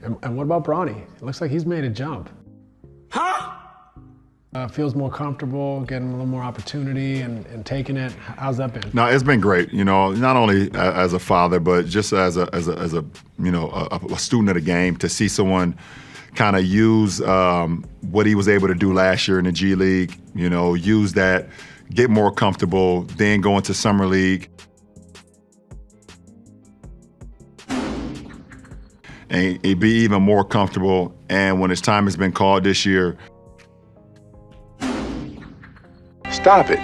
And what about Bronny? It looks like he's made a jump. Huh? Feels more comfortable, getting a little more opportunity and taking it. How's that been? No, it's been great. You know, not only as a father, but just as a student of the game, to see someone kind of use what he was able to do last year in the G League. You know, use that, get more comfortable, then go into summer league. And be even more comfortable. And when his time has been called this year, stop it.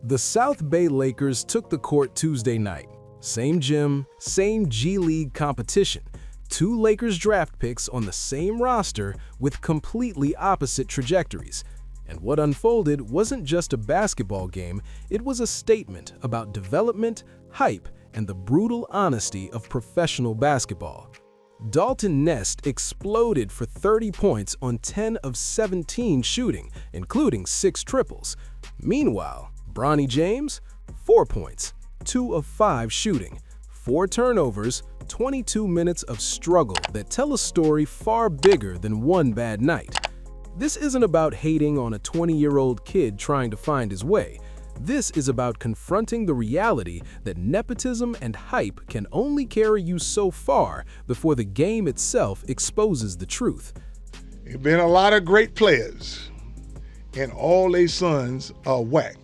The South Bay Lakers took the court Tuesday night. Same gym, same G League competition. Two Lakers draft picks on the same roster with completely opposite trajectories. And what unfolded wasn't just a basketball game, it was a statement about development, hype, and the brutal honesty of professional basketball. Dalton Knecht exploded for 30 points on 10 of 17 shooting, including 6 triples. Meanwhile, Bronny James, 4 points, 2 of 5 shooting, 4 turnovers, 22 minutes of struggle that tell a story far bigger than one bad night. This isn't about hating on a 20-year-old kid trying to find his way. This is about confronting the reality that nepotism and hype can only carry you so far before the game itself exposes the truth. There have been a lot of great players, and all their sons are whack.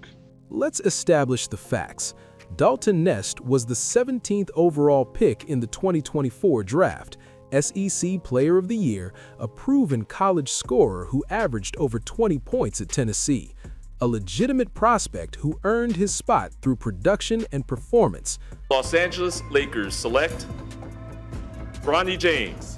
Let's establish the facts. Dalton Knecht was the 17th overall pick in the 2024 draft, SEC Player of the Year, a proven college scorer who averaged over 20 points at Tennessee. A legitimate prospect who earned his spot through production and performance. Los Angeles Lakers select Bronny James.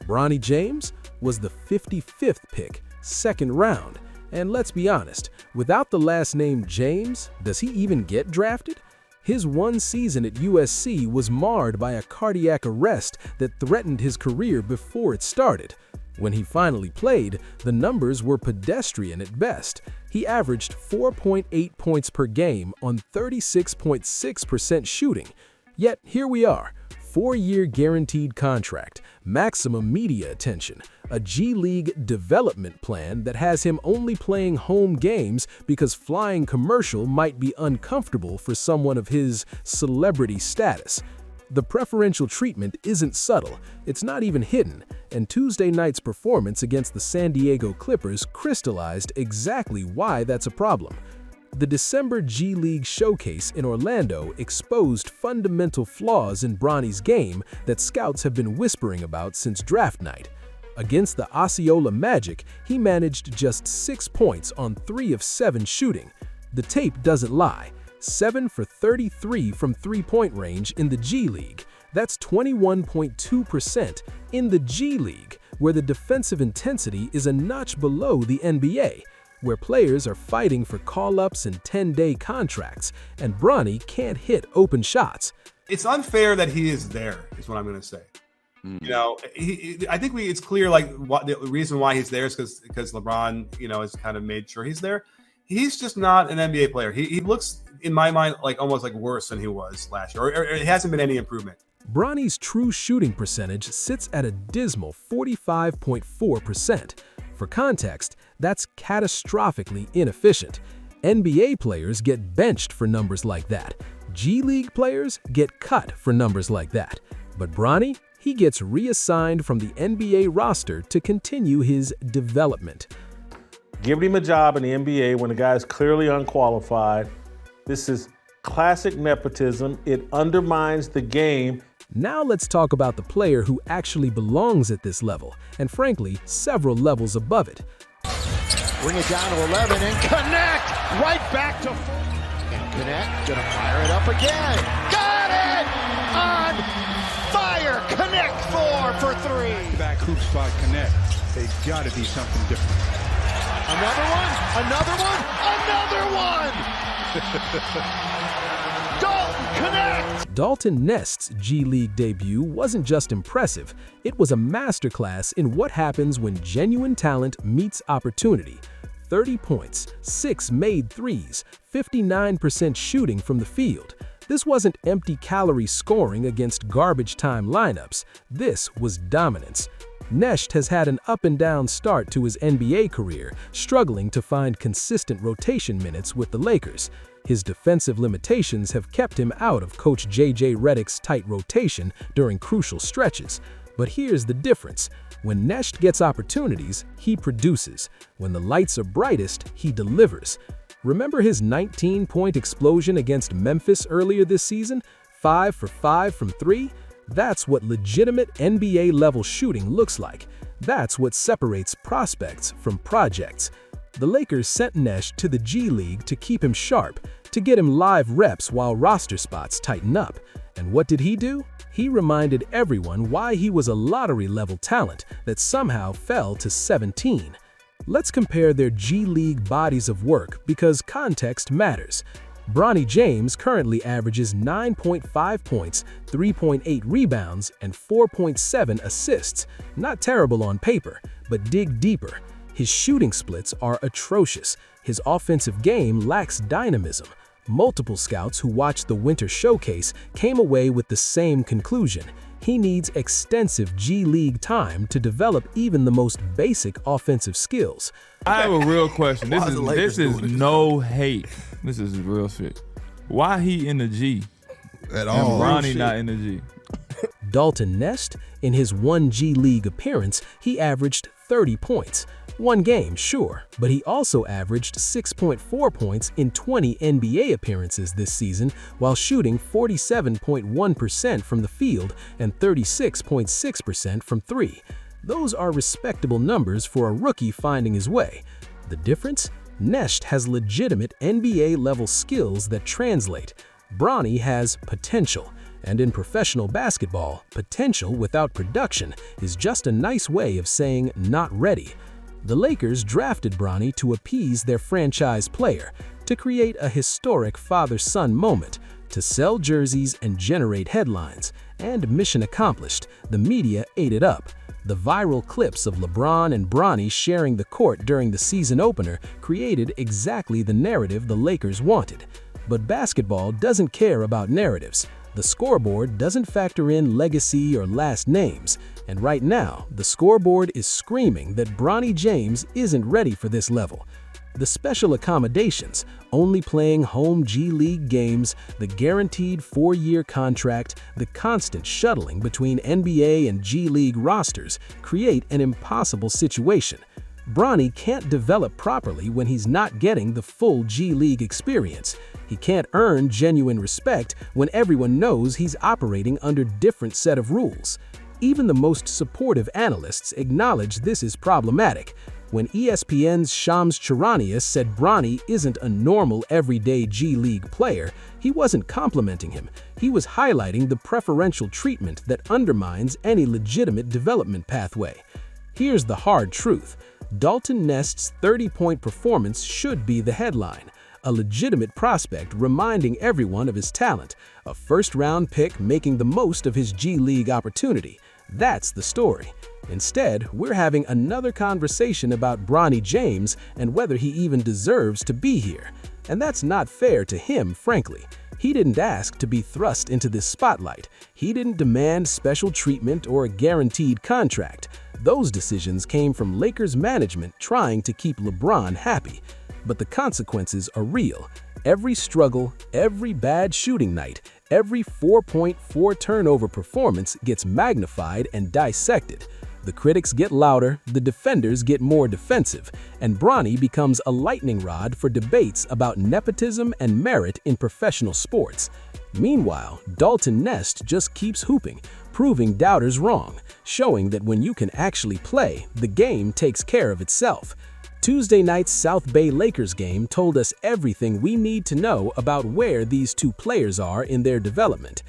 Bronny James was the 55th pick, second round. And let's be honest, without the last name James, does he even get drafted? His one season at USC was marred by a cardiac arrest that threatened his career before it started. When he finally played, the numbers were pedestrian at best. He averaged 4.8 points per game on 36.6% shooting. Yet here we are, 4-year guaranteed contract, maximum media attention, a G League development plan that has him only playing home games because flying commercial might be uncomfortable for someone of his celebrity status. The preferential treatment isn't subtle, it's not even hidden, and Tuesday night's performance against the San Diego Clippers crystallized exactly why that's a problem. The December G League showcase in Orlando exposed fundamental flaws in Bronny's game that scouts have been whispering about since draft night. Against the Osceola Magic, he managed just 6 points on 3 of 7 shooting. The tape doesn't lie. 7 for 33 from three-point range in the G League. That's 21.2% in the G League, where the defensive intensity is a notch below the NBA, where players are fighting for call-ups and 10-day contracts, and Bronny can't hit open shots. It's unfair that he is there, is what I'm going to say. You know, I think it's clear, like, the reason why he's there is because LeBron, you know, has kind of made sure he's there. He's just not an NBA player. He looks, in my mind, like almost like worse than he was last year, or it hasn't been any improvement. Bronny's true shooting percentage sits at a dismal 45.4%. For context, that's catastrophically inefficient. NBA players get benched for numbers like that. G League players get cut for numbers like that. But Bronny, he gets reassigned from the NBA roster to continue his development. Giving him a job in the NBA when the guy is clearly unqualified. This is classic nepotism. It undermines the game. Now let's talk about the player who actually belongs at this level, and frankly, several levels above it. Bring it down to 11 and Knecht right back to 4. And Knecht gonna fire it up again. Got it! On fire! Knecht 4 for 3. Back hoop spot Knecht. They gotta be something different. Another one, another one, another one! Dalton Knecht! Dalton Knecht's G League debut wasn't just impressive, it was a masterclass in what happens when genuine talent meets opportunity. 30 points, 6 made threes, 59% shooting from the field. This wasn't empty calorie scoring against garbage time lineups. This was dominance. Knecht has had an up-and-down start to his NBA career, struggling to find consistent rotation minutes with the Lakers. His defensive limitations have kept him out of Coach J.J. Redick's tight rotation during crucial stretches. But here's the difference. When Knecht gets opportunities, he produces. When the lights are brightest, he delivers. Remember his 19-point explosion against Memphis earlier this season? 5 for 5 from 3? That's what legitimate NBA-level shooting looks like. That's what separates prospects from projects. The Lakers sent Knecht to the G League to keep him sharp, to get him live reps while roster spots tighten up. And what did he do? He reminded everyone why he was a lottery-level talent that somehow fell to 17. Let's compare their G League bodies of work because context matters. Bronny James currently averages 9.5 points, 3.8 rebounds, and 4.7 assists. Not terrible on paper, but dig deeper. His shooting splits are atrocious. His offensive game lacks dynamism. Multiple scouts who watched the Winter Showcase came away with the same conclusion. He needs extensive G League time to develop even the most basic offensive skills. I have a real question. This is no hate. This is real shit. Why he in the G? At all. And Ronnie not in the G. Dalton Knecht, in his one G League appearance, he averaged 30 points. One game, sure, but he also averaged 6.4 points in 20 NBA appearances this season while shooting 47.1% from the field and 36.6% from 3. Those are respectable numbers for a rookie finding his way. The difference? Knecht has legitimate NBA-level skills that translate. Bronny has potential. And in professional basketball, potential without production is just a nice way of saying not ready. The Lakers drafted Bronny to appease their franchise player, to create a historic father-son moment, to sell jerseys and generate headlines. And mission accomplished, the media ate it up. The viral clips of LeBron and Bronny sharing the court during the season opener created exactly the narrative the Lakers wanted. But basketball doesn't care about narratives. The scoreboard doesn't factor in legacy or last names, and right now, the scoreboard is screaming that Bronny James isn't ready for this level. The special accommodations, only playing home G League games, the guaranteed 4-year contract, the constant shuttling between NBA and G League rosters create an impossible situation. Bronny can't develop properly when he's not getting the full G League experience. He can't earn genuine respect when everyone knows he's operating under a different set of rules. Even the most supportive analysts acknowledge this is problematic. When ESPN's Shams Charania said Bronny isn't a normal everyday G League player, he wasn't complimenting him. He was highlighting the preferential treatment that undermines any legitimate development pathway. Here's the hard truth. Dalton Knecht's 30-point performance should be the headline. A legitimate prospect reminding everyone of his talent. A first-round pick making the most of his G League opportunity. That's the story. Instead, we're having another conversation about Bronny James and whether he even deserves to be here. And that's not fair to him, frankly. He didn't ask to be thrust into this spotlight. He didn't demand special treatment or a guaranteed contract. Those decisions came from Lakers management trying to keep LeBron happy. But the consequences are real. Every struggle, every bad shooting night, every 4.4 turnover performance gets magnified and dissected. The critics get louder, the defenders get more defensive, and Bronny becomes a lightning rod for debates about nepotism and merit in professional sports. Meanwhile, Dalton Knecht just keeps hooping, proving doubters wrong, showing that when you can actually play, the game takes care of itself. Tuesday night's South Bay Lakers game told us everything we need to know about where these two players are in their development.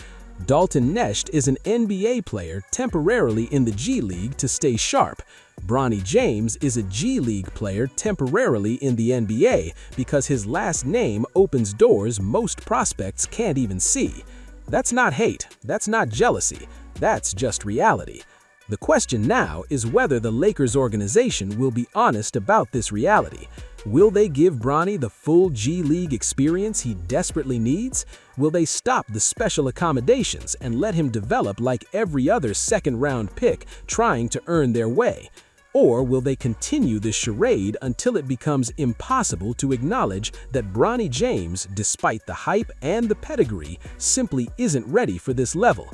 Dalton Knecht is an NBA player temporarily in the G League to stay sharp. Bronny James is a G League player temporarily in the NBA because his last name opens doors most prospects can't even see. That's not hate, that's not jealousy, that's just reality. The question now is whether the Lakers organization will be honest about this reality. Will they give Bronny the full G League experience he desperately needs? Will they stop the special accommodations and let him develop like every other second-round pick trying to earn their way? Or will they continue this charade until it becomes impossible to acknowledge that Bronny James, despite the hype and the pedigree, simply isn't ready for this level?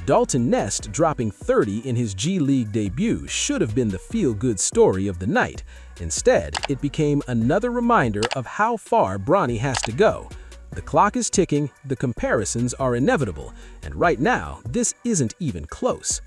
Dalton Knecht dropping 30 in his G League debut should have been the feel-good story of the night. Instead, it became another reminder of how far Bronny has to go. The clock is ticking, the comparisons are inevitable, and right now, this isn't even close.